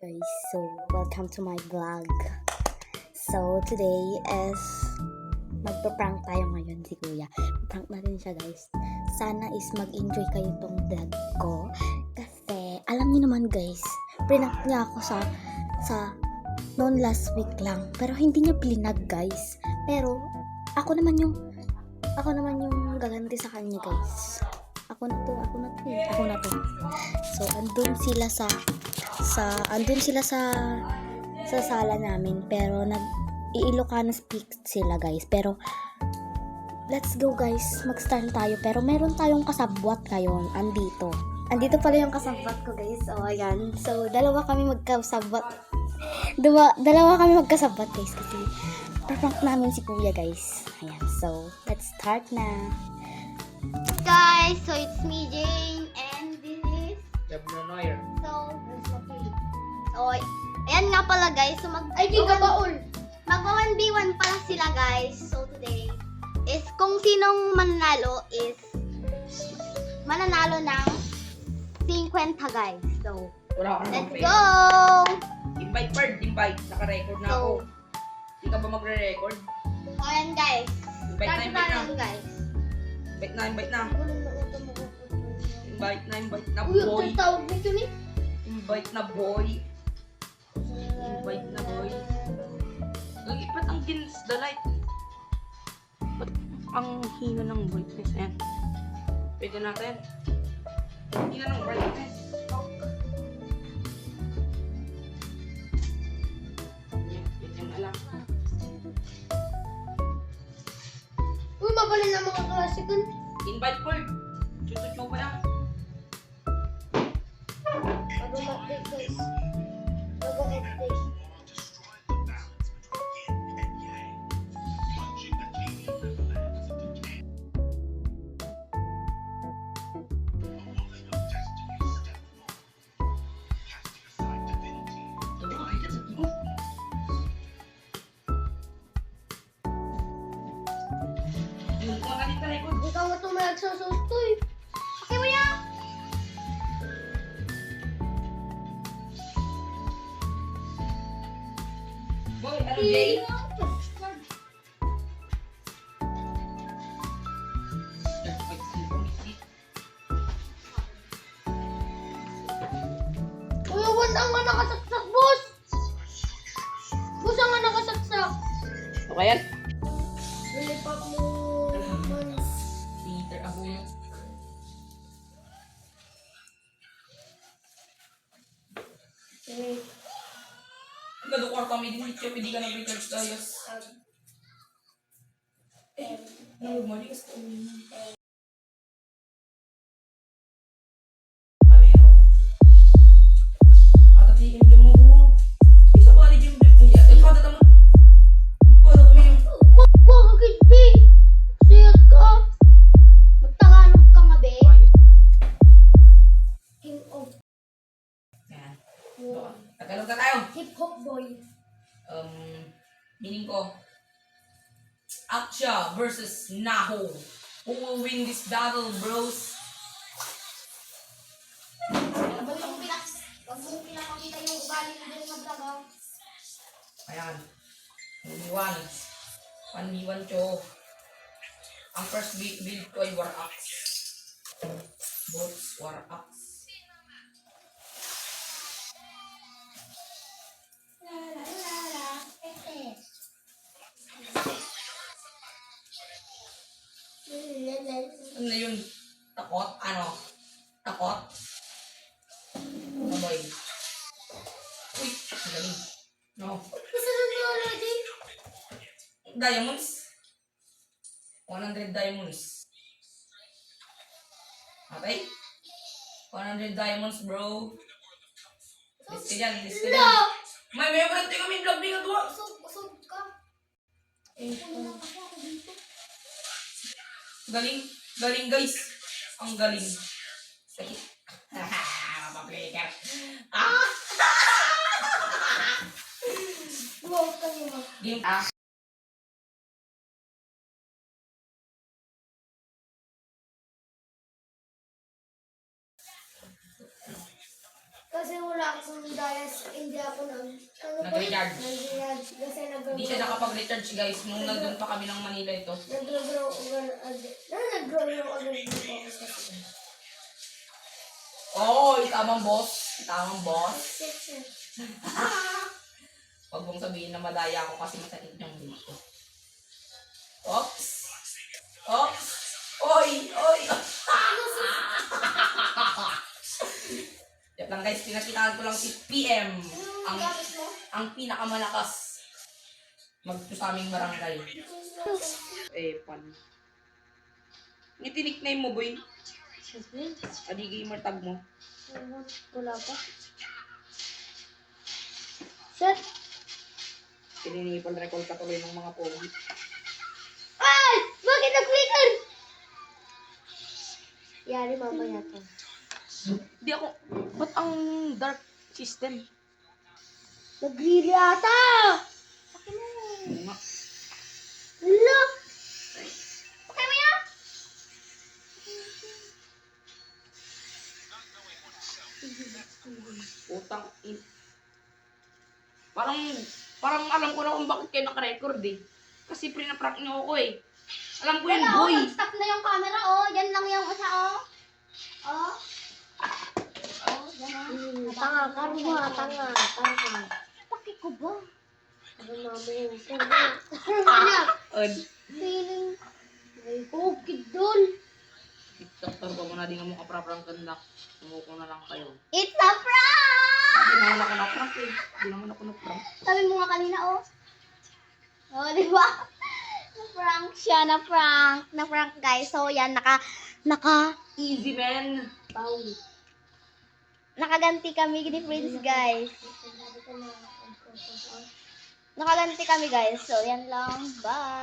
guys, so welcome to my vlog. So today is magpa-prank tayo ngayon si Kuya. Prank natin siya guys. Sana is mag-enjoy kayo tong vlog ko. Kasi alam niyo naman guys, prank niya ako sa noon last week lang. Pero hindi niya plinag guys. Pero ako naman yung gaganti sa kanya guys. Ako na to. So andun sila sa sala namin, pero nag-Ilocano speak sila guys. Pero let's go guys, mag-start tayo. Pero meron tayong kasabwat ngayon andito pala yung kasabwat ko guys. Ayan, so dalawa kami magkasabwat guys, kasi prank namin si Kuya guys. Ayan, so let's start na guys, so it's me Jane and this is Jabno Noyer. so ayan nga pala guys, so mag 1v1 pala sila guys. So today is kung sinong mananalo ng 50 guys. So Wala akong let's pay. go. Invite. Naka-record na ako. Hindi ka ba magre-record? So ayan guys, Invite start na lang guys. Invite na, Uy, boy. tawag nito ni. Invite na, boy. Lagi ba't ang dims the light? Ba't ang hina ng brightness? Ayan. Pwede natin. Hina ng brightness. Yan na lang. Uy, mabalin na mga klasikon. Invite boy. Chuto-chupa lang. Bagong update guys. Bagong update. Ayun, kuha ka dito, record. Ikaw nga tumayag sa susto eh. Okay mo yan? Boy, ano, Jay? Uy, awan ang nga nakasaksak, boss! Boss ang nga nakasaksak. Okay yan? Lilipat mo. Peter Agulo. Eh, Gado kwarta may dinityo, pwede ka na recharge tayo. Nalumali ka sa ulo. Kamero. At at i-emblem mo mo. Isa ba ni Jim? Ay, kada tama. Wala kami. wag, hindi. Siyat ka. Magtagalog ka nga, be. King of Yan. Tagalog na tayo. hip-hop boy. Meaning ko, Aksha versus Naho. Who will win this battle, bros? Wag mong pinakita yung ugali mo dyan sa vlog, ah. Ayan. 1v1. 1v1 cho. Ang first build ko ay War Axe. Both War Axe. Ano na yun? Takot? Ano? Takot? Ano boy? Uy! Ang galing. No. Isa na niyo already? Diamonds? 100 diamonds. Okay? 100 diamonds, bro. List ka dyan. May favorite kami vlog ni Gadwa. Usog ka. Galing guys. Ang galing. Sakit. Mapaplikar. Wow, ka niyo. Game. Kasi wala akong dayas, hindi ako Nag-recharge. Nag-recharge. Kasi Hindi siya nakapag-recharge guys. Nung nandun pa kami ng Manila ito. nag-grow yung agad dito kasi. Oy, tamang boss. Tamang boss. Huwag mong sabihin na madaya ako kasi masakit yung dito. Oops. Oops. Oy! Oy! Yan lang guys, pinakitaan ko lang si PM. Ang pinakamalakas magto sa aming barangay. Pan. Ngiti nickname mo, boy. Adi gamer tag mo. Wala pa. Shit! Pininipal record ka tuloy ng mga pogi. Ay! Bakit nag-flicker? Yari mamaya to. Di ako, ba't ang dark system? Nag-really ata! Oo nga. Hala! Okay mo yan? Utang in. Parang alam ko na kung bakit kayo naka-record eh. Kasi pinaprank niyo ako eh. Alam ko yun, Wala, boy. nag-stop na yung camera, oh. Yan lang yung isa, oh. Oh. Oh, yan, oh. Tanga, karma, tanga. Paki ko ba? Ano namin? Od. Feeling. Ay, okay, dol. TikTok ba mo na di nga mo kapraprank ganda. Sumuko na lang kayo. It's a prank! Hindi naman ako na-prank eh. Hindi naman ako na-prank. Sabi mo nga kanina, oh. Oh, di ba? Na-prank siya, na-prank. Na-prank, guys. So, yan, Easy man. nakaganti kami ni friends, guys. Nakaganti kami, guys. So, yan lang. Bye!